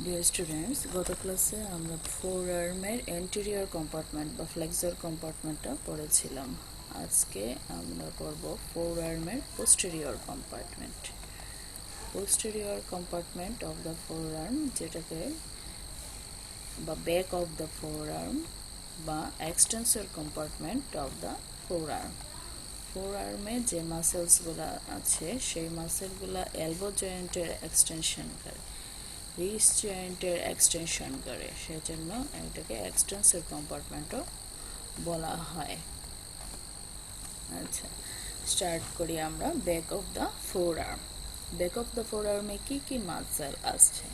Dear students, গত ক্লাসে আমরা ফোর আর্মের এন্টেরিয়র কম্পার্টমেন্ট বা ফ্লেক্সর কম্পার্টমেন্টটা পড়েছিলাম। আজকে আমরা পড়ব ফোর আর্মের posterior compartment. Posterior compartment of the forearm, যেটাকে বা back of the forearm বা extensor compartment of the forearm. ফোর আর্মে যে মাসেলসগুলো আছে সেই মাসেলগুলো এলবো জয়েন্টের এক্সটেনশন করে, রিস্ট জয়েন্টের এক্সটেনশন করে, সেজন্য এটাকে এক্সটেন্সর কম্পার্টমেন্টও বলা হয়। আচ্ছা, স্টার্ট করি আমরা back of the forearm. Back of the ফোর আর্মে কী কী মাসেল আসছে?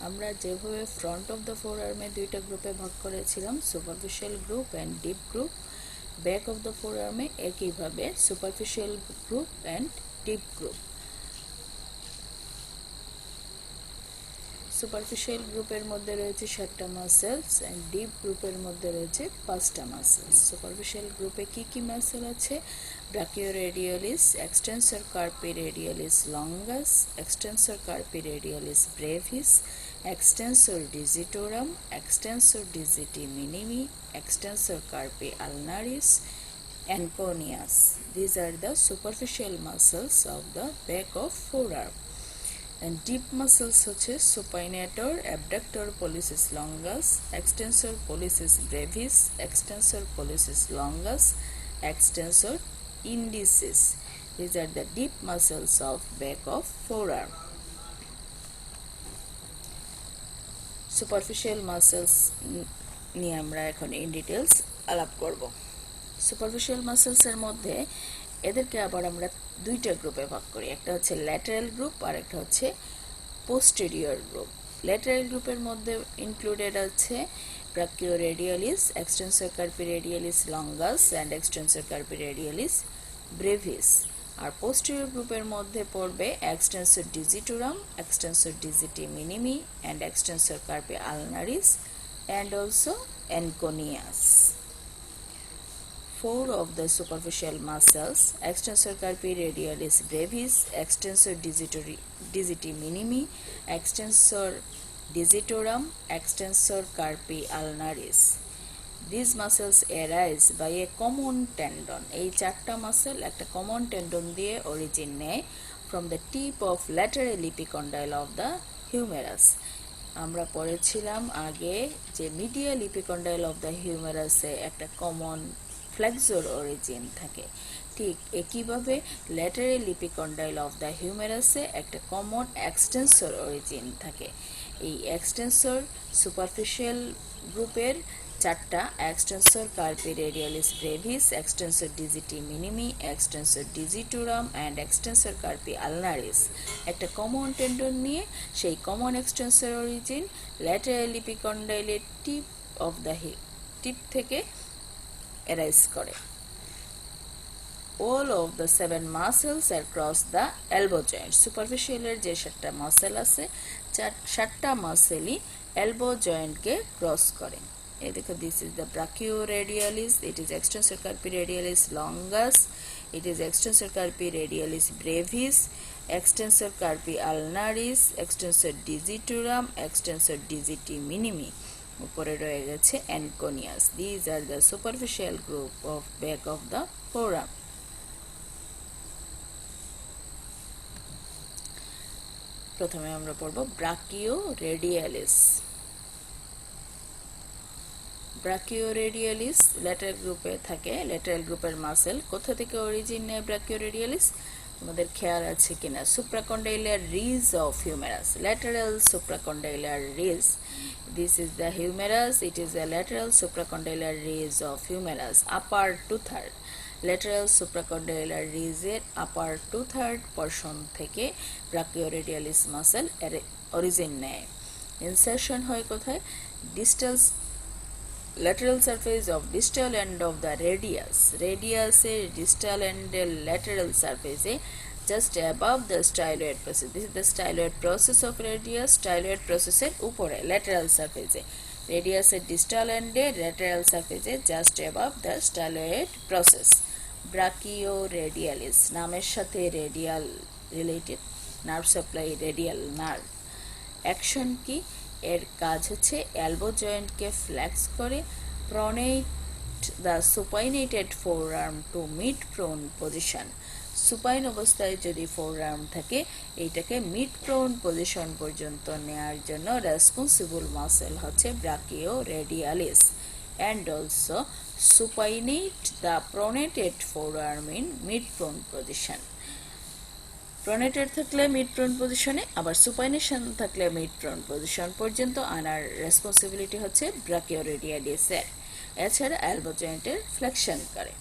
আমরা যেভাবে ফ্রন্ট অফ দ্য ফোর আর্মে দুইটা গ্রুপে ভাগ করেছিলাম, superficial group and deep group, back of the ফোর আর্মে একইভাবে superficial group and deep group. Superficial গ্রুপের মধ্যে রয়েছে 7টা মাসেলস অ্যান্ড ডিপ গ্রুপের মধ্যে রয়েছে 5টা মাসেলস। সুপারফিশিয়াল গ্রুপে কি কি মাসেল আছে? Brachioradialis, extensor carpi radialis longus, extensor carpi radialis brevis, extensor digitorum, extensor digiti minimi, extensor carpi ulnaris, encomius. These are the superficial muscles of the back of forearm. And deep muscles such as supinator, abductor pollicis longus, extensor pollicis brevis, extensor pollicis longus, extensor indicis. These are the deep muscles of back of forearm. Superficial muscles নিয়ে আমরা এখন in details আলাপ করব। Superficial মাসেলসের মধ্যে এদেরকে আবার আমরা দুইটা গ্রুপে ভাগ করি, একটা হচ্ছে ল্যাটারাল গ্রুপ আর একটা হচ্ছে পোস্টেরিয়র গ্রুপ। ল্যাটারাল গ্রুপের মধ্যে ইনক্লুডেড আছে brachioradialis, extensor carpi radialis longus and extensor carpi radialis brevis. আর পোস্টেরিয়র গ্রুপের মধ্যে পড়বে extensor digitorum, extensor digiti minimi and extensor carpi ulnaris and also anconeus. Four of the superficial muscles, extensor carpi radialis brevis, extensor digiti minimi, extensor digitorum, extensor carpi ulnaris. These muscles arise by a common tendon. এই চারটা muscle একটা common tendon দিয়ে origin নেয় from the tip of lateral epicondyle of the humerus. আমরা পড়েছিলাম আগে যে medial epicondyle of the হিউমেরাসে একটা কমন ফ্লেক্সর অরিজিন থাকে, ঠিক একইভাবে ল্যাটারাল ইপিকন্ডাইল অফ দ্য হিউমেরাসে একটা কমন এক্সটেন্সর অরিজিন থাকে। এই এক্সটেন্সর সুপারফিশিয়াল গ্রুপের চারটা, extensor carpi radialis brevis, extensor digiti minimi, extensor digitorum and extensor carpi ulnaris, একটা কমন টেন্ডন নিয়ে সেই কমন এক্সটেন্সর অরিজিন ল্যাটারাল ইপিকন্ডাইলের টিপ অফ দ্য টিপ থেকে এরাইজ করে। all of the 7 muscles across the elbow joint. সুপারফিশিয়ালের যে 7টা muscle আছে, 7টা মাসেলই elbow জয়েন্টকে cross করে। এই দেখো, this is the brachioradialis, it is extensor carpi radialis longus, it is extensor carpi radialis brevis, extensor carpi ulnaris, extensor digitorum, extensor digiti minimi, উপরে রয়ে গেছে anconeus. These are the superficial group of back of the forearm. প্রথমে আমরা পড়ব ব্রাকিওরেডিয়ালিস। ব্রাকিওরেডিয়ালিস lateral গ্রুপে থাকে। Lateral গ্রুপের muscle কোথা থেকে অরিজিন নেয় ব্রাকিওরেডিয়ালিস? তোমাদের খেয়াল আছে কিনা? Supracondylar ridge of humerus, lateral supracondylar ridge. This is the humerus, it is a lateral supracondylar ridge of humerus, upper 2/3. Lateral supracondylar ridge এর upper 2/3 portion থেকে ব্রাকিওরেডিয়ালিস মাসেল এর অরিজিন নেয়। ইনসারশন হয় কোথায়? Distal lateral surface of distal end of the radius. Radius এর distal end এর lateral surface A just above the styloid process. This is the styloid process of radius. Styloid process এর উপরে lateral surface এ, radius এর distal end A lateral surface A just above the styloid process. Brachioradialis নামের সাথে radial related, nerve supply radial nerve. Action কি? এর কাজ হচ্ছে elbow জয়েন্টকে ফ্লেক্স করে pronate the supinated forearm to mid prone position. Supine অবস্থায় যদি ফোরআর্ম থাকে এইটাকে মিড প্রোন পজিশন পর্যন্ত নেয়ার জন্য রেসপন্সিবল মাসেল হচ্ছে ব্রাকিও radialis and also supinate the pronated forearm in mid prone position. প্রোনেটেড থাকলে মিড প্রোন পজিশনে, আবার সুপাইনেশন থাকলে মিড প্রোন পজিশন পর্যন্ত আনার রেসপন্সিবিলিটি হচ্ছে ব্রাকিওরেডিয়ালিসের। এছাড়া এলবো জয়েন্টের ফ্লেকশন করে।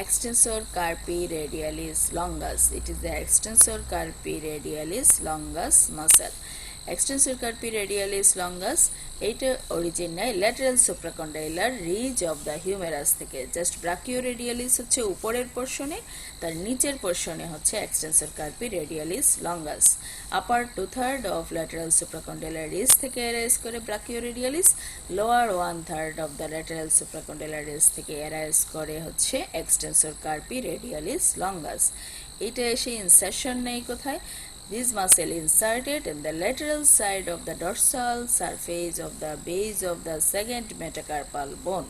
Extensor carpi radialis longus. It is the extensor carpi radialis longus muscle. Extensor carpi radialis longus এইটা অরিজিন নেয় lateral supracondylar ridge of the humerus থেকে। জাস্ট ব্রাকিওরেডিয়ালিস হচ্ছে উপরের পোর্শনে, তার নিচের পোর্শনে হচ্ছে extensor carpi radialis longus. Upper 2/3 of lateral supracondylar ridge থেকে arise করে brachioradialis, lower 1/3 of the lateral supracondylar ridge থেকে অ্যারাইজ করে হচ্ছে এক্সটেন্সর কার্পি রেডিয়ালিস লঙ্গাস। এটা এসে ইনসারশন নেই কোথায়? This muscle inserted in the lateral side of the dorsal surface of the base of the second metacarpal bone.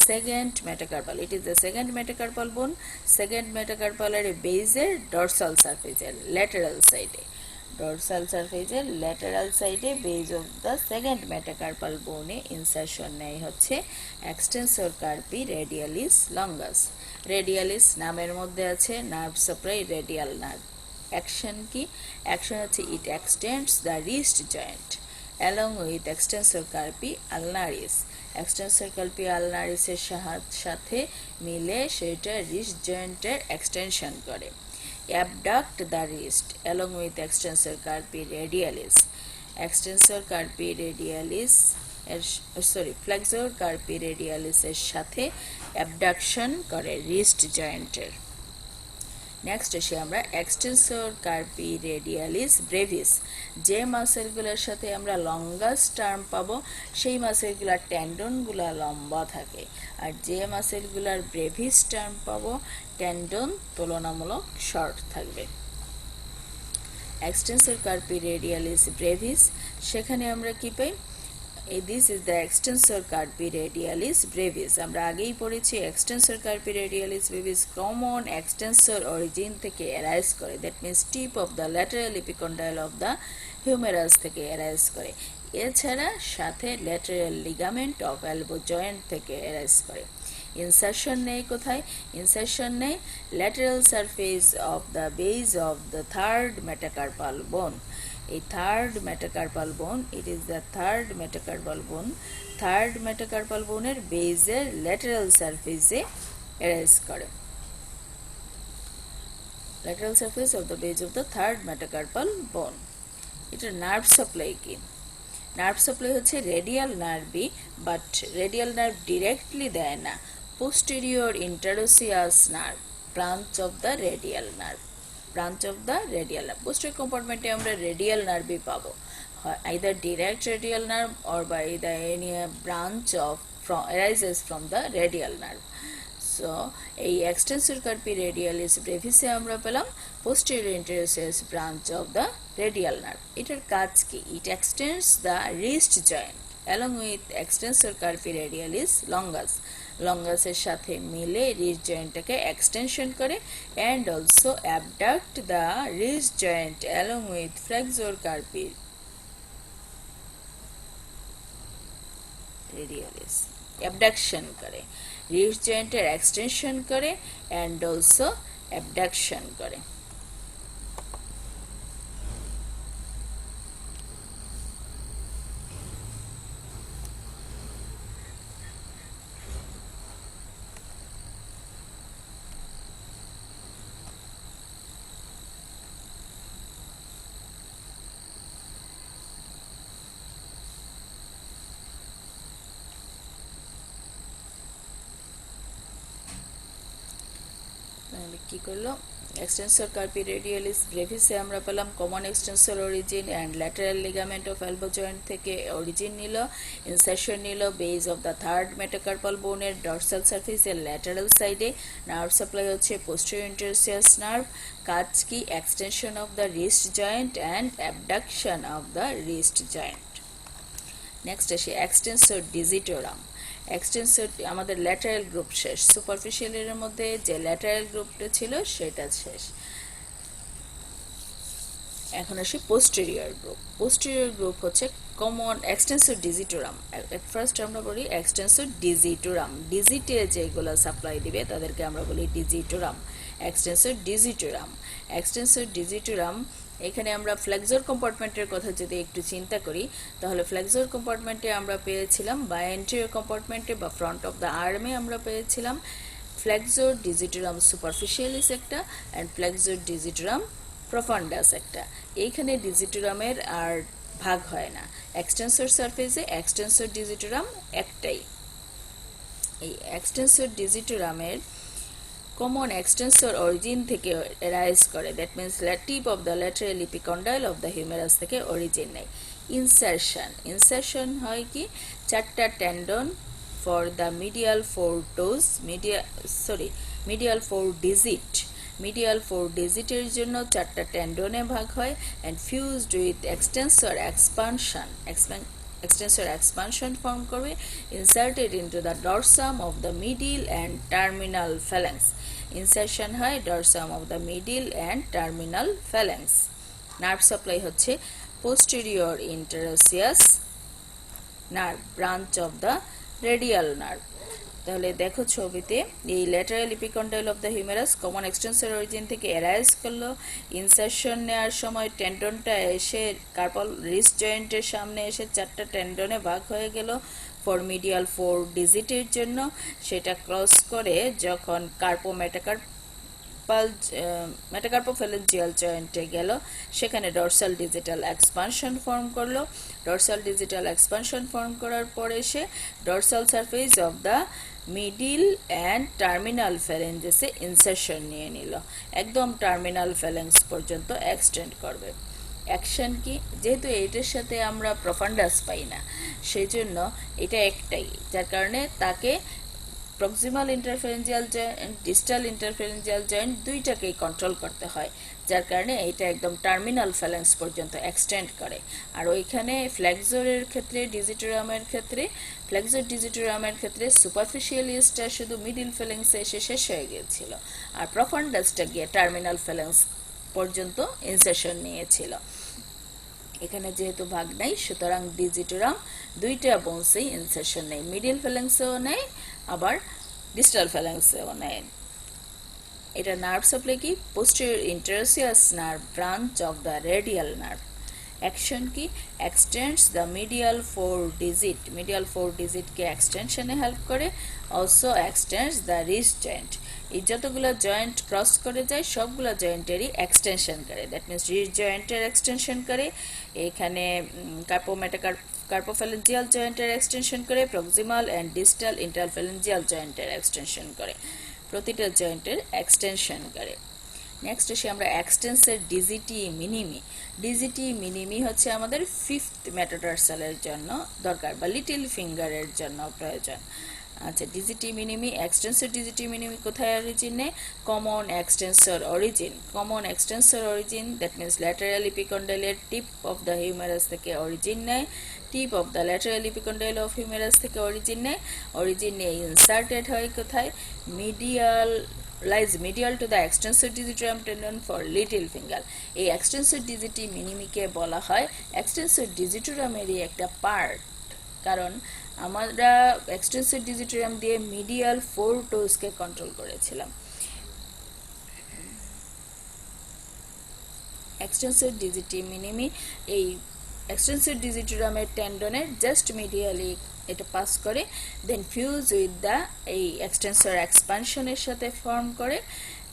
Second metacarpal, it is the second metacarpal bone. Second metacarpal base dorsal surface lateral side. Dorsal surface lateral side base of the second metacarpal bone insertion নেই হচ্ছে extensor carpi radialis longus. Radialis নামের মধ্যে আছে nerve supply radial nerve. Action কি? Action হচ্ছে it extends the wrist joint along with extensor carpi ulnaris. Extensor carpi আলনারিসের সাথে মিলে সেটা রিস্ট জয়েন্টের এক্সটেনশন করে। Abduct the wrist along with extensor carpi radialis. Extensor carpi radialis flexor carpi রেডিয়ালিসের সাথে অ্যাবডাকশন করে রিস্ট জয়েন্টের। নেক্সট এসে আমরা এক্সটেন্সর কার্পি রেডিয়ালিস ব্রেভিস। যে মাসেলগুলোর সাথে আমরা লঙ্গাস টার্ম পাবো সেই মাসেলগুলোর টেন্ডনগুলো লম্বা থাকে, আর যে মাসেলগুলোর ব্রেভিস টার্ম পাবো টেন্ডন তুলনামূলক শর্ট থাকবে। এক্সটেন্সর কার্পি রেডিয়ালিস ব্রেভিস, সেখানে আমরা কি পাই? This is the extensor carpi radialis brevis. আমরা আগেই পড়েছি extensor carpi radialis brevis common extensor origin থেকে arise করে, that means tip of the lateral epicondyle of the humerus থেকে arise করে। এছাড়া সাথে lateral ligament of elbow joint থেকে arise করে। ইনসারশন নেই কোথায়? ইনসারশন নেই lateral surface of the base of the third metacarpal bone. A third metacarpal bone, it is the third metacarpal bone. Third metacarpal bone এর বেজের lateral surface এ arise করে। Lateral surface of the base of the third metacarpal bone. এটা nerve supply কি? Nerve supply হচ্ছে radial নার্ভই, but radial nerve directly দেয় না। posterior interosseous nerve, branch of the radial nerve. Branch of the radial nerve. Posterior compartment আমরা radial nerve পাবো, either direct radial nerve or by the any branch of arises from the radial nerve. So এই extensor carpi radialis brevis এ আমরা পেলাম posterior interosseous branch of the radial nerve. এটার কাজ কি? It extends the wrist joint along with extensor carpi radialis longus. লঙ্গাসের সাথে মিলে wrist জয়েন্টটাকে extension করে and also abduct the wrist joint along with flexor carpi radialis. abduction করে, wrist জয়েন্টের extension করে and also abduction করে। কি করলো? এক্সটেন্সর কার্পি রেডিয়ালিস ব্রেভিসে আমরা পেলাম common extensor origin and lateral ligament of elbow joint থেকে অরিজিন নিল, ইনসারশন নিল base of the third metacarpal বোনের ডর্সাল সারফেসের ল্যাটারাল সাইডে। নার্ভ সাপ্লাই হচ্ছে পোস্টেরিয়র ইন্টারোসিয়াস নার্ভ। কাজ কি? Extension of the wrist joint and abduction of the wrist joint. Next আসি এক্সটেন্সর ডিজিটোরাম। এক্সটেন্সর আমাদের ল্যাটারাল গ্রুপ শেষ, সুপারফিশিয়ালের মধ্যে যে ল্যাটারাল গ্রুপটা ছিল সেটা শেষ। এখন আসি পোস্টেরিয়র গ্রুপ। পোস্টেরিয়র গ্রুপ হচ্ছে কমন এক্সটেন্সর ডিজিটোরাম। ফার্স্ট আমরা বলি এক্সটেন্সর ডিজিটোরাম, ডিজিটে যেগুলো সাপ্লাই দিবে তাদেরকে আমরা বলি digitorum. Extensor digitorum, extensor digitorum. এখানে আমরা ফ্লেক্সর কম্পার্টমেন্টের কথা যদি একটু চিন্তা করি তাহলে ফ্লেক্সর কম্পার্টমেন্টে আমরা পেয়েছিলাম বা এন্টেরিয়র কম্পার্টমেন্টে বা ফ্রন্ট অফ দ্য আর্মে আমরা পেয়েছিলাম ফ্লেক্সর ডিজিটোরাম সুপারফিশিয়ালিস একটা অ্যান্ড ফ্লেক্সর ডিজিটোরাম প্রফান্ডাস একটা। এইখানে ডিজিটোরামের আর ভাগ হয় না, এক্সটেন্সর সারফেসে এক্সটেন্সর ডিজিটোরাম একটাই। এই এক্সটেন্সর ডিজিটোরামের কমন এক্সটেন্সর অরিজিন থেকে রাইজ করে, that means tip of the lateral epicondyle of the humerus থেকে অরিজিন নেয়। ইনসারশন, ইনসারশন হয় কি? চারটা tendon for the medial four টোজ, medial four digit, medial four ডিজিটের জন্য চারটা টেন্ডনে ভাগ হয় and fused with extensor expansion, extensor expansion form করবে inserted into the dorsum of the middle and terminal phalanx, insertion হয় dorsum of the middle and terminal phalanx। nerve supply হচ্ছে posterior interosseous nerve, branch of the radial nerve। তাহলে দেখো ছবিতে এই lateral epicondyle of the humerus common extensor origin থেকে arise করলো। Insertion নেওয়ার সময় টেন্ডনটা এসে কার্পাল রিস্ট জয়েন্টের সামনে এসে চারটা টেন্ডনে ভাগ হয়ে গেল ফর মিডিয়াল ফোর ডিজিটের জন্য। সেটা ক্রস করে যখন মেটাকার্পোফ্যালেঞ্জিয়াল জয়েন্টে গেল সেখানে ডর্সাল ডিজিটাল এক্সপানশন ফর্ম করলো। ডর্সাল ডিজিটাল এক্সপানশন ফর্ম করার পরে সে dorsal surface of the middle and terminal ফ্যালেঞ্জেসে ইনসারশন নিয়ে নিল, একদম টার্মিনাল ফ্যালেঞ্জ পর্যন্ত এক্সটেন্ড করবে। অ্যাকশন কি? যেহেতু এটার সাথে আমরা প্রফান্ডাস পাই না সেই জন্য এটা একটাই, যার কারণে তাকে proximal interphalangeal joint, distal interphalangeal joint দুইটাকেই কন্ট্রোল করতে হয়, যার কারণে এটা একদম টার্মিনাল ফ্যালেন্স পর্যন্ত এক্সটেন্ড করে। আর ওইখানে ফ্লেক্সরের ক্ষেত্রে ডিজিটোরামের ক্ষেত্রে ফ্লেক্সর ডিজিটোরামের ক্ষেত্রে সুপারফিশিয়ালিসটা শুধু মিডিল ফ্যালেন্সে এসে শেষ হয়ে গিয়েছিল আর প্রফান্ডাসটা গিয়ে টার্মিনাল ফ্যালেন্স পর্যন্ত ইনসারশন নিয়েছিল। এখানে যেহেতু ভাগ নাই সুতরাং ডিজিটোরাম দুইটা বোনসেই ইনসারশন নেই, মিডিল ফ্যালেন্সেও নেয় আবার ডিস্টাল ফ্যালেন্সেও নেয়। এটা নার্ভ সাপ্লাই কি? Posterior interosseous nerve, branch of the radial nerve. Action কি? Extends the medial four digit, medial four ডিজিটকে এক্সটেনশনে হেল্প করে, also extends the wrist joint. এই যতগুলো জয়েন্ট ক্রস করে যায় সবগুলো জয়েন্টেরই এক্সটেনশন করে, দ্যাট মিনস রিস্ট জয়েন্টের এক্সটেনশন করে, এখানে কার্পোফ্যালেঞ্জিয়াল জয়েন্টের এক্সটেনশন করে, প্রক্সিমাল অ্যান্ড ডিস্টাল ইন্টারফ্যালেঞ্জিয়াল জয়েন্টের এক্সটেনশন করে, প্রতিটা জয়েন্টের এক্সটেনশন করে। নেক্সট এসে আমরা এক্সটেন্সর ডিজিটি মিনিমি। ডিজিটি মিনিমি হচ্ছে আমাদের ফিফথ মেটাটার্সালের জন্য দরকার বা লিটল ফিঙ্গারের জন্য প্রয়োজন। আচ্ছা, ডিজিটি মিনিমি, এক্সটেন্সর ডিজিটি মিনিমি কোথায় অরিজিন নেয়? Common extensor origin, common extensor origin that means lateral এপিকন্ডাইলের টিপ অফ দ্য হিউমেরাস থেকে অরিজিন নেয়, tip of the lateral epicondyle of humerus থেকে অরিজিন নেয়, অরিজিন নিয়ে ইনসার্টেড হয় কোথায়? medial to the extensor digitorum tendon for little finger। এই extensor ডিজিটি মিনিমিকে বলা হয় এক্সটেন্সর ডিজিটোরামেরই একটা পার্ট, কারণ আমরা এক্সটেন্সর ডিজিটোরাম দিয়ে মিডিয়াল ফোর টোজকে কন্ট্রোল করেছিলাম। এক্সটেন্সর ডিজিটি মিনিমি এই এক্সটেন্সর ডিজিটোরামের টেন্ডনের জাস্ট মিডিয়ালি এটা পাস করে, দেন ফিউজ উইথ দ্য এই এক্সটেন্সর এক্সপানশনের সাথে ফর্ম করে,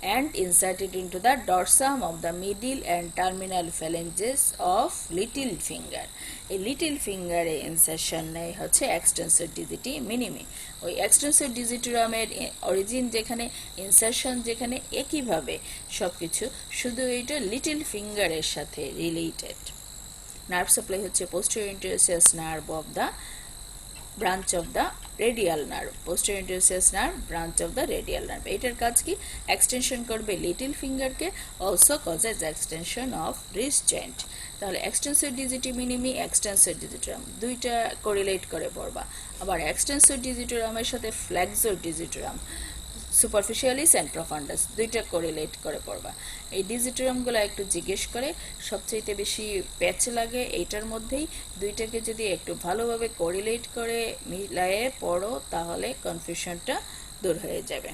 and inserted into the dorsum of the middle and terminal phalanges of little finger. এই লিটল ফিঙ্গারে ইনসারশন নেই হচ্ছে এক্সটেন্সর ডিজিটি মিনিমি। ওই এক্সটেন্সর ডিজিটোরামের অরিজিন যেখানে, ইনসারশন যেখানে, একইভাবে সব কিছু, শুধু এইটা লিটল ফিঙ্গারের সাথে রিলেটেড। নার্ভ সাপ্লাই হচ্ছে posterior interosseous nerve of the branch of the radial nerve, posterior interosseous nerve branch of the radial nerve. এটার কাজ কি? এক্সটেনশন করবে লিটল ফিঙ্গারকে, also causes extension of wrist joint. তাহলে extensor digiti minimi, extensor digitorum দুইটা correlate করে পড়বা। আবার এক্সটেন্সর ডিজিটোরামের সাথে ফ্লেক্সর ডিজিটোরাম, সুপারফিশিয়ালিস অ্যান্ড প্রফান্ডাস দুইটা কোরিলেট করে পড়বা। এই ডিজিটোরামগুলো একটু জিজ্ঞেস করে, সবচেয়ে বেশি প্যাচ লাগে এইটার মধ্যেই। দুইটাকে যদি একটু ভালোভাবে কোরিলেট করে মিলায়ে পড়ো তাহলে কনফিউশনটা দূর হয়ে যাবে।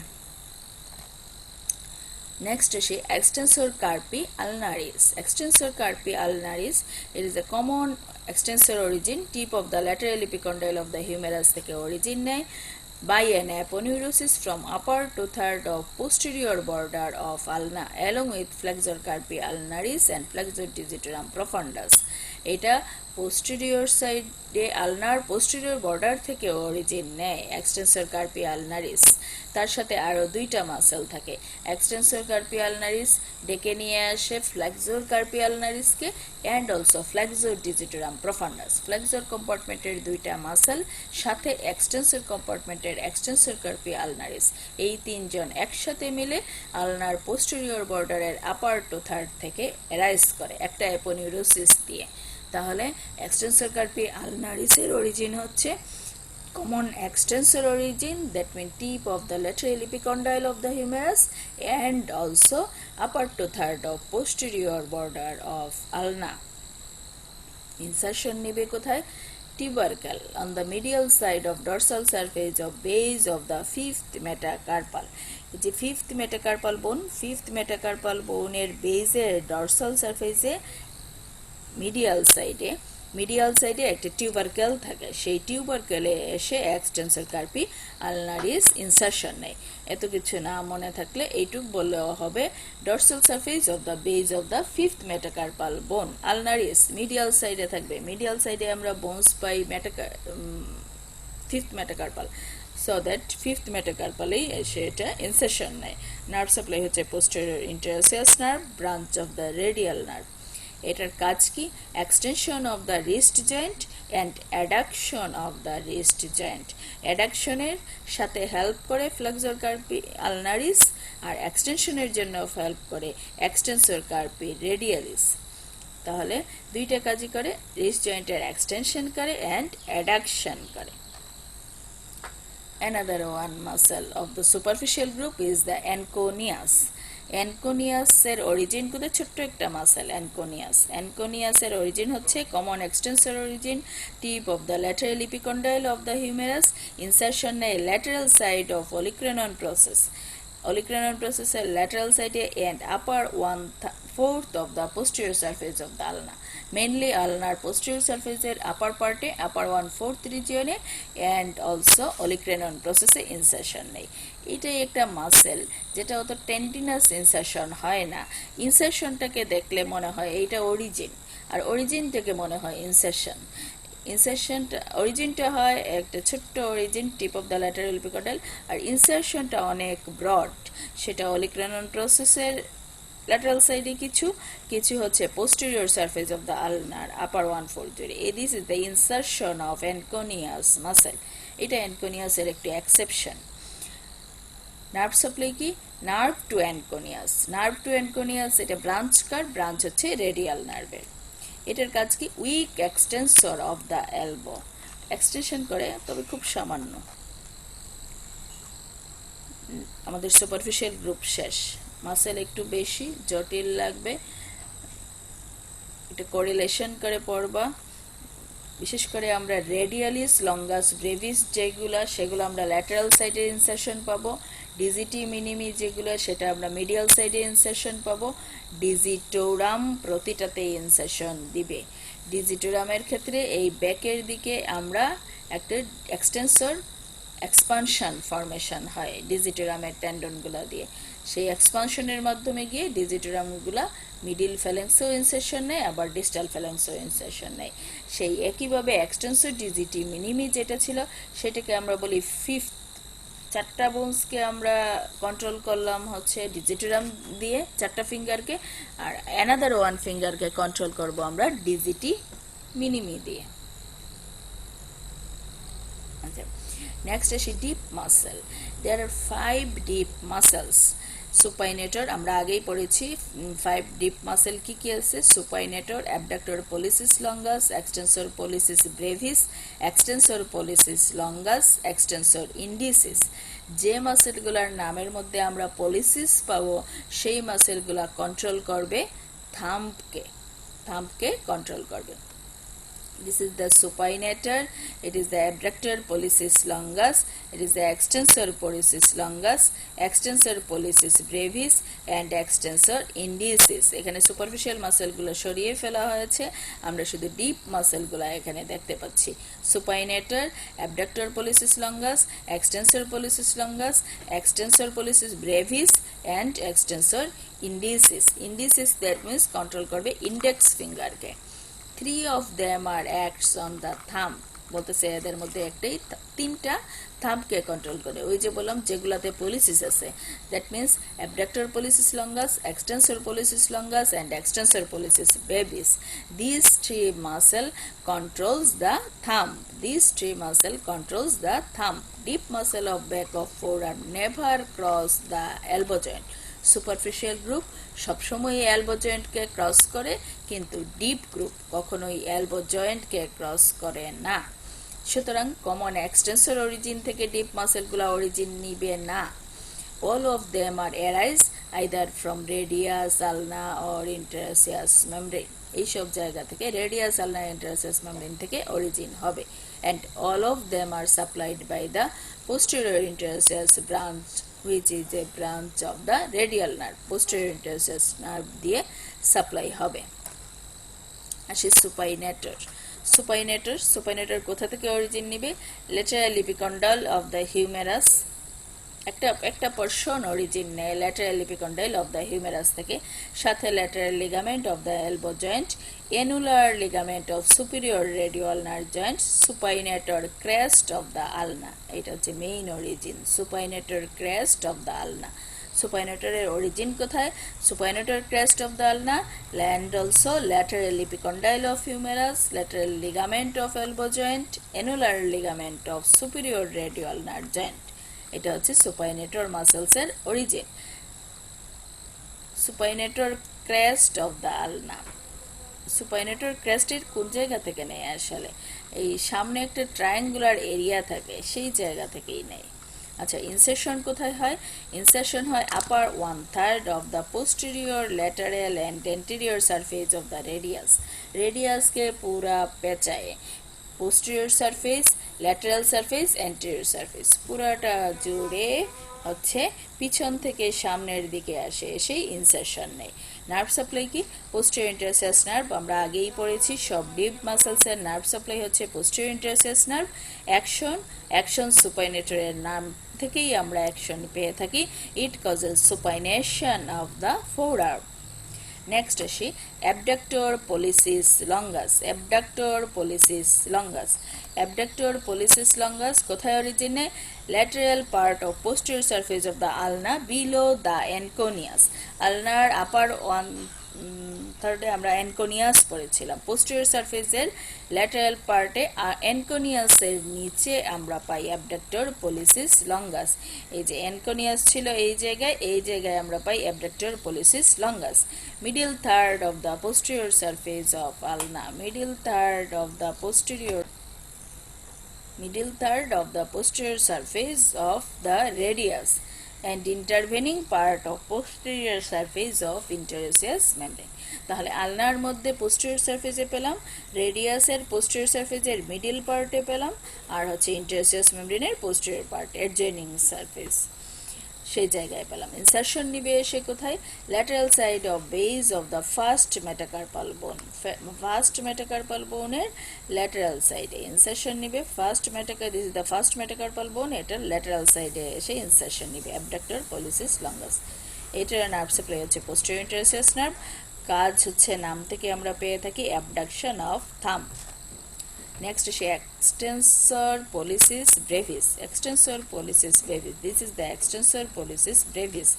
Next is extensor carpi ulnaris. Extensor carpi ulnaris, it is a common extensor origin, tip of the lateral epicondyle of the humerus থেকে origin নেয় by an aponeurosis from upper to third of posterior border of ulna along with flexor carpi ulnaris and flexor digitorum profundus. এটা posterior side ulnar posterior border থেকে origin নেয় extensor carpi ulnaris। তার সাথে আরো দুইটা muscle থাকে, extensor carpi ulnaris ডেকে নিয়ে আসে ফ্লেক্সর কার্পি আলনারিসকে and also flexor digitorum profundus. Flexor কম্পার্টমেন্টের দুইটা মাসল সাথে এক্সটেন্সর কম্পার্টমেন্টের এক্সটেন্সর কার্পি আলনারিস, এই তিনজন একসাথে মিলে আলনার পোস্টেরিয়র বর্ডারের আপার টু থার্ড থেকে রাইজ করে একটা অ্যাপোনিউরোসিস দিয়ে। তাহলে এক্সটেন্সর কার্পি আলনারিসের অরিজিন হচ্ছে common extensor origin, that means tip of the lateral epicondyle of the humerus and also upper to third of posterior border of ulna. Insertion নিবে কোথায়? tubercle on the medial side of dorsal surface of base of the fifth metacarpal. এই যে fifth metacarpal bone, fifth metacarpal bone এর বেজের dorsal surface এ medial সাইডে একটা টিউবারকেল থাকে, সেই টিউবারকেলে এসে এক্সটেন্সর কার্পি আলনারিস ইনসারশন নেয়। এত কিছু না মনে থাকলে এইটুক বললেও হবে, dorsal surface of the base of the fifth metacarpal bone, ulnaris medial সাইডে থাকবে। মিডিয়াল সাইডে আমরা বোনস পাই fifth metacarpal, so that fifth মেটাকার্পালেই এসে এটা ইনসারশন নেয়। নার্ভ সাপ্লাই হচ্ছে posterior interosseous nerve branch of the radial nerve. এটার কাজ কি? Extension of the wrist joint and adduction of the wrist joint. অ্যাডাকশনের সাথে হেল্প করে ফ্লেক্সর কার্পি আলনারিস, আর এক্সটেনশনের জন্য হেল্প করে এক্সটেন্সর কার্পি রেডিয়ালিস। তাহলে দুইটা কাজই করে, রিস্ট জয়েন্টের এক্সটেনশন করে অ্যান্ড অ্যাডাকশন করে। Another one muscle of the superficial group is the anconius. অ্যানকোনিয়াসের অরিজিন কোথায়? ছোট্ট একটা মাসেল অ্যানকোনিয়াসের অরিজিন হচ্ছে common extensor origin, tip of the lateral epicondyle of the humerus, insertion নেয় lateral side of olecranon process, olecranon processor lateral side and upper 1/4 of the posterior surface of the ulna, mainly ulnar posterior surface upper part upper 1/4 region and also olecranon process insertion নেই। এটাই একটা muscle যেটা অত tendinous insertion হয় না। ইনসারশনটাকে দেখলে মনে হয় এইটা অরিজিন, আর অরিজিন থেকে মনে হয় ইনসারশন। ইনসারশনটা অরিজিনটা হয় একটা ছোট্ট origin, tip of the lateral epicondyle, আর ইনসারশনটা অনেক ব্রড, সেটা অলিক্রানন প্রসেসের ল্যাটারাল সাইডে কিছু হচ্ছে posterior surface of the ulnar upper 1/4 জুড়ে। This is the insertion of anconeus muscle. এটা অ্যানকোনিয়াসের একটি এক্সেপশন। নার্ভ সাপ্লাই কি? নার্ভ টু অ্যানকোনিয়াস, এটা ব্রাঞ্চ হচ্ছে রেডিয়াল নার্ভের। এটার কাজ কি? Weak extensor of the elbow, extension করে তবে খুব সামান্য। আমাদের সুপারফিশিয়াল গ্রুপ শেষ, মাসেল একটু বেশি জটিল লাগবে, এটা কোরিলেশন করে পড়বা। বিশেষ করে আমরা রেডিয়ালিস লঙ্গাস ব্রেভিস সেগুলো আমরা ল্যাটারাল সাইডে ইনসারশন পাবো। ডিজিটি মিনিমি যেগুলো সেটা আমরা মিডিয়াল সাইডে ইনসারশন পাবো। ডিজিটোরাম প্রতিটাতে ইনসারশন দিবে। ডিজিটোরামের ক্ষেত্রে এই ব্যাকের দিকে আমরা একটা এক্সটেন্সর এক্সপানশন ফরমেশন হয় ডিজিটোরামের টেন্ডনগুলো দিয়ে। সেই এক্সপানশনের মাধ্যমে গিয়ে ডিজিটোরামগুলো মিডিল ফ্যালেন্সেও ইনসারশন নেয়, আবার ডিস্টাল ফ্যালেন্সেও ইনসারশন নেয়। সেই একইভাবে এক্সটেন্সর ডিজিটি মিনিমি যেটা ছিল সেটাকে আমরা বলি ফিফথ। চারটা বোনসকে আমরা কন্ট্রোল করলাম হচ্ছে ডিজিটোরাম দিয়ে, চারটা ফিঙ্গারকে, আর অ্যানাদার ওয়ান ফিঙ্গারকে কন্ট্রোল করব আমরা ডিজিটি মিনিমি দিয়ে। নেক্সট আসি deep muscle. There are 5 deep muscles. Supinator আমরা আগেই পড়েছি 5 ডিপ মাসেল কি কি আছে। Supinator, abductor pollicis longus, extensor pollicis brevis, extensor pollicis longus, extensor indicis. যে মাসেলগুলোর নামের মধ্যে আমরা পলিসিস পাবো সেই মাসেলগুলা কন্ট্রোল করবে থাম্বকে কন্ট্রোল করবে। This is the supinator, it is the abductor pollicis longus, it is the extensor pollicis longus, extensor pollicis brevis and extensor indicis. এখানে সুপারফিশিয়াল মাসেলগুলো সরিয়ে ফেলা হয়েছে, আমরা শুধু ডিপ মাসেলগুলো এখানে দেখতে পাচ্ছি। সুপাইনেটর, abductor pollicis longus, extensor pollicis longus, extensor pollicis brevis and extensor indicis. Indicis that means control করবে index ফিঙ্গারকে। 3 of them are acts on the thumb, বলতেছে এদের মধ্যে একটাই তিনটা থাম্বকে কন্ট্রোল করে। ওই যে বললাম যেগুলাতে পলিসিস আছে, that means abductor pollicis longus, extensor pollicis longus and extensor pollicis brevis. This 3 muscle controls the thumb. These 3 muscle controls the thumb. Deep muscle of back of forearm never cross the elbow joint. Superficial group সবসময় elbow জয়েন্টকে cross করে, কিন্তু deep group কখনোই elbow জয়েন্টকে cross করে না। সুতরাং common extensor origin থেকে ডিপ মাসেলগুলো অরিজিন নিবে না। All of them are arise either from radius, ulna or interosseous membrane. এইসব জায়গা থেকে রেডিয়াস, আলনা, ইন্টারোসিয়াস মেমব্রেন থেকে অরিজিন হবে। And all of them are supplied by the posterior interosseous branch, which is a branch of the radial nerve, posterior interosseous nerve দিয়ে supply হবে। আসি supinator কোথা থেকে অরিজিন নিবে? Lateral epicondyle of the humerus, একটা portion origin নেয় lateral epicondyle of the humerus থেকে, সাথে lateral ligament of the elbow joint, annular ligament of superior radial nerve joint, supinator crest of the ulna. এটা হচ্ছে main origin, supinator crest of the ulna. সুপাইনেটরের origin কোথায়? Supinator crest of the ulna, and also lateral epicondyle of humerus, lateral ligament of elbow joint, annular ligament of superior radial nerve joint. এটা হচ্ছে supinator মাসেলসের origin. Supinator crest of the ulna. Supinator ক্রেস্টের কোন জায়গা থেকে নেয়? আসলে এই সামনে একটা ট্রায়াঙ্গুলার এরিয়া থাকে, সেই জায়গা থেকেই নেয়। আচ্ছা, ইনসারশন কোথায় হয়? ইনসারশন হয় upper 1/3 of the posterior, lateral and anterior surface of the radius. রেডিয়াসকে পুরা পেঁচায়, posterior surface, lateral surface, anterior surface পুরাটা জুড়ে হচ্ছে পিছন থেকে সামনের দিকে আসে, এসেই ইনসারশন নেয়। নার্ভ সাপ্লাই কি? পোস্টেরিয়র ইন্টারোসিয়াস নার্ভ, আমরা আগেই পড়েছি সব ডিপ মাসেলসের নার্ভ সাপ্লাই হচ্ছে পোস্টেরিয়র ইন্টারোসিয়াস নার্ভ। অ্যাকশন সুপাইনেটরের নাম থেকেই আমরা অ্যাকশন পেয়ে থাকি। It causes supination of the forearm. Next আসি abductor pollicis longus. Abductor pollicis longus কোথায় অরিজিনে? Lateral part of posterior surface of the ulna below the anconeus. আলনার আপার 1/3 আমরা এনকোনিয়াস পড়েছিলাম। পোস্টেরিয়র সারফেসের ল্যাটারাল পার্টে এনকোনিয়াসের নিচে আমরা পাই অ্যাবডাক্টর পলিসিস লঙ্গাস। এই যে এনকোনিয়াস ছিল এই জায়গায় আমরা পাই abductor pollicis longus. Middle third of the posterior surface of ulna, middle third of the posterior surface of the radius and intervening part of posterior surface of interosseous membrane. তাহলে আলনার মধ্যে posterior সারফেসে পেলাম, রেডিয়াসের পোস্টেরিয়র সারফেসের middle পার্টে পেলাম, আর হচ্ছে ইন্টারোসিয়াস মেমব্রেনের posterior part, অ্যাডজয়েনিং surface. সেই জায়গায় পেলাম। ইনসারশন নিবে এসে কোথায়? Lateral side of base of the first metacarpal bone, first metacarpal বোনের ল্যাটারাল সাইডে ইনসারশন নিবে। ফার্স্ট মেটাকার, this is the first metacarpal bone, এটার ল্যাটারাল সাইডে এসে ইনসারশন নিবে। Abductor pollicis longus. এটার নার্ভ সাপ্লাই হচ্ছে পোস্টেরিয়র ইন্টারোসিয়াস নার্ভ। কাজ হচ্ছে নাম থেকে আমরা পেয়ে থাকি অ্যাবডাকশন অফ থাম্ব। নেক্সট আসে extensor pollicis brevis. Extensor pollicis brevis, this is the extensor pollicis brevis,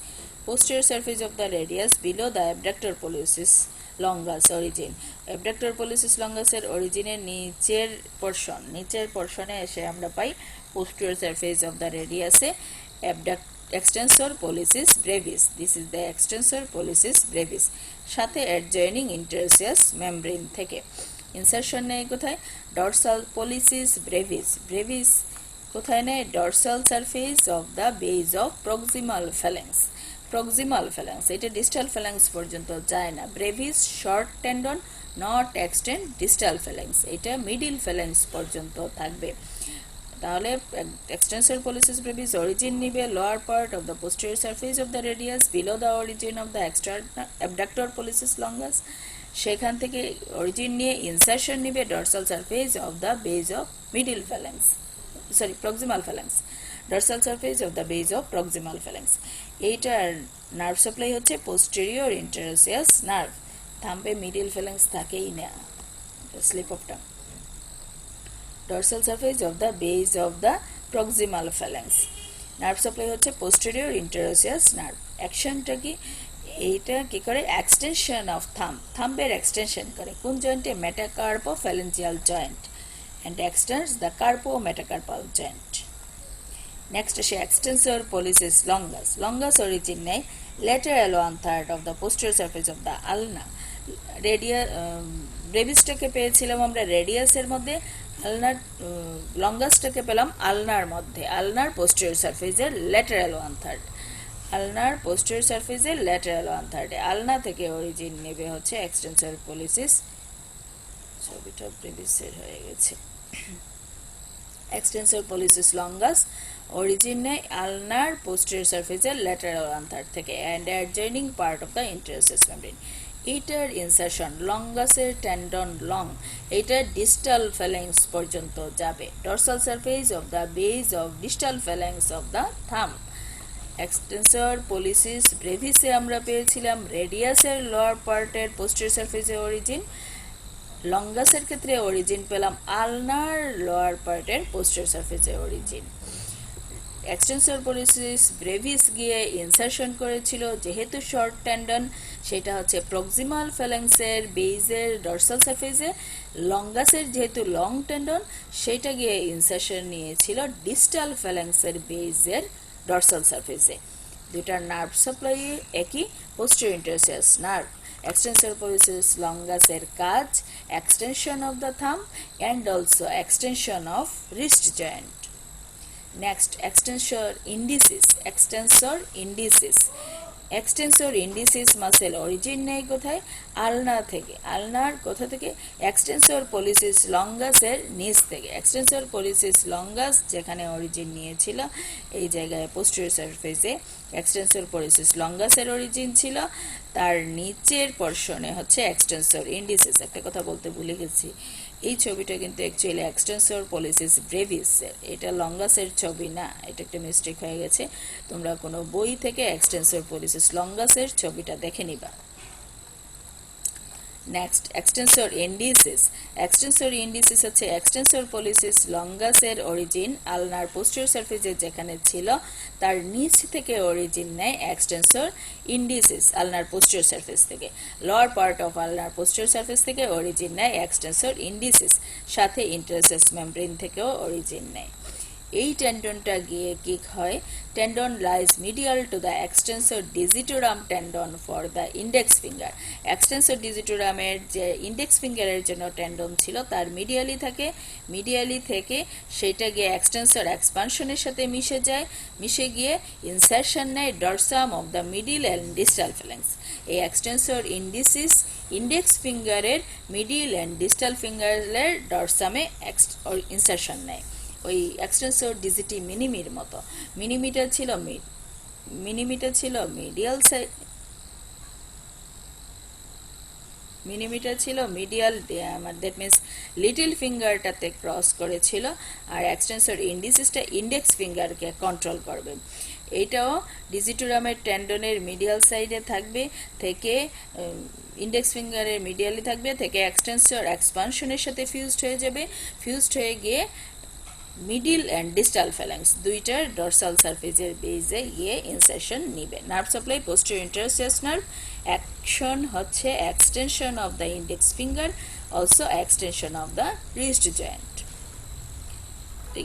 posterior surface of the radius below the abductor pollicis longus origin. abductor pollicis longus এর অরিজিনের নিচের পোরশনে এসে আমরা পাই posterior surface of the radius A extensor pollicis brevis. This is the extensor pollicis brevis, সাথে adjoining interosseous membrane থেকে। Insertion নেই কোথায়? dorsal pollicis brevis, brevis কোথায় নেই? dorsal surface of the base of proximal phalanx, proximal phalanx, এটা distal phalanx পর্যন্ত যায় না। Brevis short tendon, not extend distal phalanx, এটা মিডিল ফ্যালাংস পর্যন্ত থাকবে। তাহলে এক্সটেন্সর পলিসিস ব্রেভিস অরিজিন নিবে lower part of the posterior surface of the radius below the origin of the abductor pollicis longus. সেখান থেকে অরিজিন নিয়ে ইনসারশন নিবে dorsal surface of the base of middle phalanx, sorry proximal phalanx, dorsal surface of the base of proximal phalanx. এইটার nerve supply হচ্ছে posterior interosseous nerve, থাম্বে middle phalanx থাকেই না, slip of tongue. dorsal surface of the base of the proximal phalanx, nerve supply হচ্ছে posterior interosseous nerve। অ্যাকশনটা কি? এইটা কি করে? এক্সটেনশন অফ থাম্বের এক্সটেনশন করে কোন জয়েন্টে? মেটাকার্পোফ্যালেঞ্জিয়াল joint, and extends the carpo-metacarpal joint. Next আসে extensor pollicis longus. Longus origin নেয় lateral 1/3 of the posterior surface of the ulna. ব্রেভিসটাকে পেয়েছিলাম আমরা রেডিয়াসের মধ্যে, আলনার লঙ্গাসটাকে পেলাম আলনার মধ্যে, আলনার পোস্টেরিয়র সারফেসের ল্যাটারাল 1/3, আলনার পোস্টেরিয়র সারফেসের ল্যাটারাল 1/3। আলনা থেকে অরিজিন নেবে হচ্ছে এক্সটেন্সর পলিসিস, ছবিটা ব্রেভিসের হয়ে গেছে। এক্সটেন্সর পলিসিস লঙ্গাস অরিজিন নেয় আলনার পোস্টেরিয়র সারফেসের ল্যাটারাল 1/3 থেকে and adjoining part of the interosseous membrane. এইটার ইনসারশন লঙ্গাসের টেন্ডন লং, এইটার ডিস্টাল ফ্যালাংস পর্যন্ত যাবে। Dorsal surface of the base of distal phalanx of the thumb. Extensor pollicis ব্রেভিসে আমরা পেয়েছিলাম রেডিয়াসের লোয়ার পার্টের পোস্টেরিয়র সারফেসে অরিজিন, লঙ্গাসের ক্ষেত্রে অরিজিন পেলাম আলনার লোয়ার পার্টের পোস্টেরিয়র সারফেসে অরিজিন। এক্সটেন্সর পলিসিস ব্রেভিস গিয়ে ইনসারশন করেছিল যেহেতু শর্ট টেন্ডন, সেটা হচ্ছে প্রক্সিমাল ফ্যালাংসের বেজের ডরসাল সারফেসে, লঙ্গাসের যেহেতু লং টেন্ডন সেটা গিয়ে ইনসারশন নিয়েছিল ডিস্টাল ফ্যালাংসের বেজের ডরসাল সারফেসে। দুটার নার্ভ সাপ্লাই একই, posterior interosseous nerve. Extensor pollicis লঙ্গাসের কাজ extension of the thumb and also extension of wrist joint. Next extensor indicis. Extensor indicis muscle origin নেই কোথায়? আলনা থেকে। আলনার কোথা থেকে? এক্সটেন্সর পলিসিস লঙ্গাসের নিচ থেকে। এক্সটেন্সর পলিসিস লঙ্গাস যেখানে অরিজিন নিয়েছিল এই জায়গায় পোস্টেরিয়র সারফেসে এক্সটেন্সর পলিসিস লঙ্গাসের অরিজিন ছিল, তার নিচের পোরশনে হচ্ছে এক্সটেন্সর ইন্ডিসিস। একটা কথা বলতে ভুলে গেছি, এই ছবিটা কিন্তু অ্যাকচুয়ালি এক্সটেন্সর পলিসিস ব্রেভিসের, এটা লঙ্গাসের ছবি না, এটা একটা মিস্টেক হয়ে গেছে। তোমরা কোনো বই থেকে এক্সটেন্সর পলিসিস লঙ্গাসের ছবিটা দেখে নিবা। Next extensor indicis. Extensor indicis হচ্ছে এক্সটেন্সর পলিসিস লঙ্গাসের অরিজিন আলনার পোস্টেরিয়র সারফেসে যেখানে ছিল তার নিচ থেকে অরিজিন নেয় এক্সটেন্সর ইন্ডিসিস আলনার পোস্টেরিয়র সারফেস থেকে। লোয়ার পার্ট অফ আলনার পোস্টেরিয়র সারফেস থেকে অরিজিন নেয় এক্সটেন্সর ইন্ডিসিস, সাথে ইন্টারোসেস মেমব্রেন থেকেও অরিজিন নেয়। এই টেন্ডনটা গিয়ে কি হয়? Tendon lies medial to the extensor digitorum tendon for the index finger. Extensor ডিজিটোরামের যে ইন্ডেক্স ফিঙ্গারের জন্য টেন্ডন ছিল তার মিডিয়ালি থাকে, মিডিয়ালি থেকে সেটা গিয়ে এক্সটেন্সর এক্সপানশনের সাথে মিশে যায়, মিশে গিয়ে ইনসারশন নেয় dorsum of the middle and distal phalanx. এই এক্সটেন্সর ইন্ডিসিস ইন্ডেক্স ফিঙ্গারের মিডিল অ্যান্ড ডিস্টাল ফিঙ্গারের ডরসামে ইনসারশন নেয়, ওই এক্সটেন্সর ডিজিটি মিনিমির মতো। মিনিমিটা ছিল মিনিমিটা ছিল মিডিয়াল সাইড, মিনিমিটার ছিল মিডিয়াল, দ্যাট মিন্স লিটল ফিঙ্গারটাতে ক্রস করেছিল, আর এক্সটেন্সর ইন্ডিসিসটা ইন্ডেক্স ফিঙ্গারকে কন্ট্রোল করবে। এইটাও ডিজিটোরামের টেন্ডনের মিডিয়াল সাইডে থাকবে, থেকে ইন্ডেক্স ফিঙ্গারের মিডিয়ালি থাকবে, থেকে এক্সটেন্সর এক্সপানশনের সাথে ফিউজড হয়ে যাবে, ফিউজড হয়ে গিয়ে মিডিল অ্যান্ড ডিস্টাল ফ্যালাংস দুইটার ডরসাল সারফেসের বেজে গিয়ে ইনসারশন নিবে। Nerve supply posterior interosseous nerve, action হচ্ছে extension of the index finger, also extension of the wrist joint.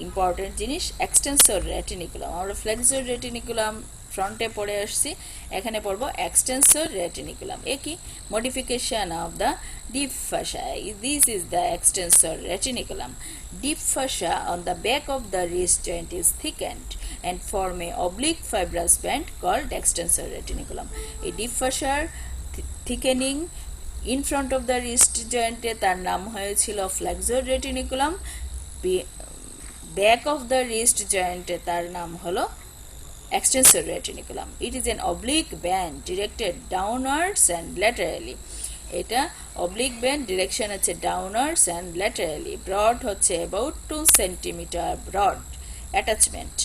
Important জিনিস এক্সটেন্সর রেটিনিকুলাম, আমরা ফ্লেক্সর রেটিনিকুলাম ফ্রন্টে পড়ে আসছি, এখানে পড়বো এক্সটেন্সর রেটিনিকুলাম। এ কি modification of the deep fascia, this is the extensor retinaculum. Deep fascia on the back of the wrist joint is thickened and form a oblique fibrous band called extensor retiniculum. A deep fascia thickening in front of the wrist joint তার নাম হয়েছিল flexor retiniculum, back of the wrist joint তার নাম হলো extensor retiniculum. It is an oblique band directed downwards and laterally. এটা oblique band, direction হচ্ছে downwards and laterally, broad হচ্ছে about 2 centimetre broad. Attachment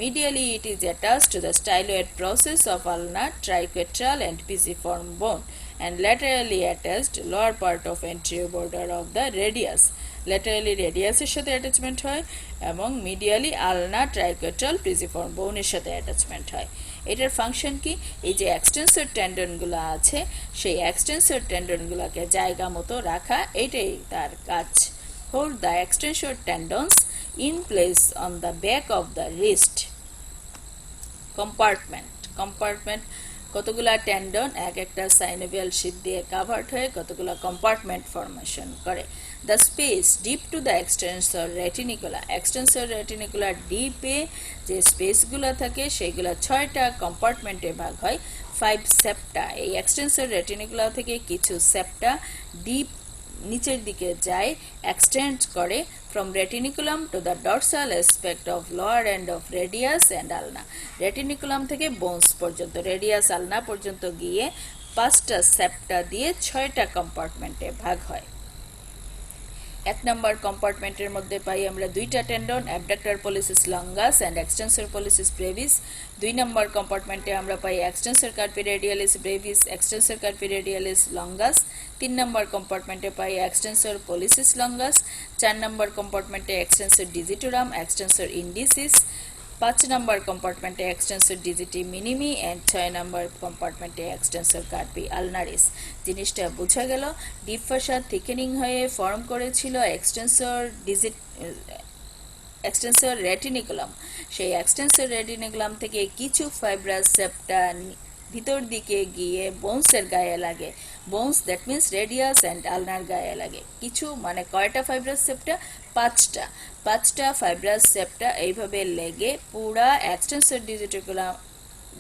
medially it is attached to the styloid process of ulnar triquetral and pisiform bone, and laterally attached lower part of anterior border of the radius. Laterally রেডিয়াসের সাথে attachment হয় এবং medially আলনা ট্রাইকোয়েট্রাল pisiform বোনের সাথে attachment হয়। এটার function কি, এই যে এক্সটেন্সর টেন্ডনগুলো আছে সেই এক্সটেন্সর টেন্ডনগুলোকে জায়গা মতো রাখা, এটাই তার কাজ। Hold the extensor tendons in place on the back of the wrist. Compartment কতগুলা টেন্ডন এক একটা সাইনোভিয়াল শিট দিয়ে কাভার্ড হয়ে কতগুলা কম্পার্টমেন্ট ফরমেশন করে। The space deep to the extensor retinacular ডিপে যে স্পেসগুলো থাকে সেগুলো 6টা কম্পার্টমেন্টে ভাগ হয়। 5 সেপ্টা, এই এক্সটেন্সর রেটিনিকুলা থেকে কিছু সেপ্টা ডিপ নিচের দিকে যায়, এক্সটেন্ড করে from retiniculum to the dorsal aspect of lower end of radius and ulna. রেটিনিকুলাম থেকে বোনস পর্যন্ত, রেডিয়াস আলনা পর্যন্ত গিয়ে 5টা সেপ্টা দিয়ে 6টা কম্পার্টমেন্টে ভাগ হয়। 1 নম্বর কম্পার্টমেন্টের মধ্যে পাই আমরা 2টা tendon, abductor pollicis longus and extensor pollicis brevis. 2 number কম্পার্টমেন্টে আমরা পাই extensor carpi radialis brevis, extensor carpi radialis longus. 3 number কম্পার্টমেন্টে পাই এক্সটেন্সর পলিসিস লঙ্গাস। 4 নম্বর কম্পার্টমেন্টে extensor digitorum, extensor indicis. 5 number কম্পার্টমেন্টে extensor digiti minimi and 6 number কম্পার্টমেন্টে extensor carpi ulnaris. জিনিসটা বোঝা গেল, ডিপ ফাসা থিকেনিং হয়ে ফর্ম করেছিল এক্সটেন্সর রেটিনিকুলাম। সেই এক্সটেন্সর রেটিনিকুলাম থেকে কিছু ফাইব্রাস সেপ্টা ভিতর দিকে গিয়ে বোনসের গায়ে লাগে, bones that means radius and আলনার গায়ে লাগে। কিছু মানে কয়টা ফাইব্রাস সেপ্টা, 5টা ফাইব্রাস সেপ্টা এইভাবে লেগে পুরা এক্সটেন্সর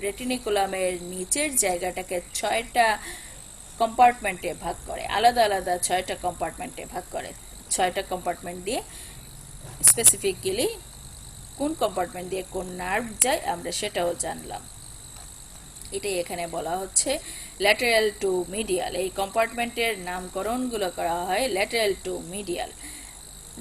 রেটিনিকুলামের নিচের জায়গাটাকে 6টা কম্পার্টমেন্টে ভাগ করে, আলাদা আলাদা 6টা কম্পার্টমেন্টে ভাগ করে। 6টা কম্পার্টমেন্ট দিয়ে স্পেসিফিক্যালি কোন কম্পার্টমেন্ট দিয়ে কোন নার্ভ যায় আমরা সেটাও জানলাম। এটাই এখানে বলা হচ্ছে ল্যাটারাল টু মিডিয়াল। এই কম্পার্টমেন্টের নামকরণগুলো করা হয় lateral to medial.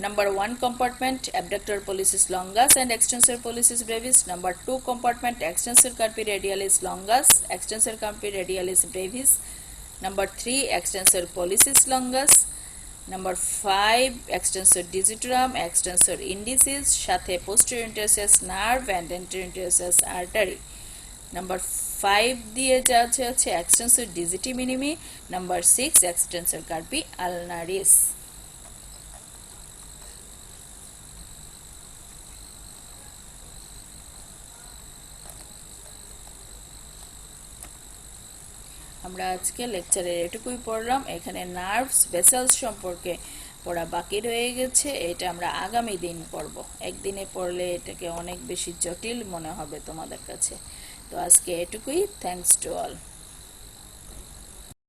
Number 1 compartment abductor pollicis longus and extensor pollicis brevis. Number 2 compartment extensor carpi radialis longus, extensor carpi radialis brevis. Number 3 extensor pollicis longus. Number 5 extensor digitorum, extensor indicis সাথে posterior interosseous nerve and anterior interosseous artery. Number 5 দিয়ে যাচ্ছে হচ্ছে extensor digiti minimi. Number 6 extensor carpi ulnaris. আমরা আজকে লেকচারের এটুকুই পড়লাম। এখানে নার্ভস ভেসেলস সম্পর্কে পড়া বাকি রয়ে গেছে, এটা আমরা আগামী দিন পড়ব। একদিনে পড়লে এটাকে অনেক বেশি জটিল মনে হবে তোমাদের কাছে। তো আজকে এটুকুই। Thanks to all.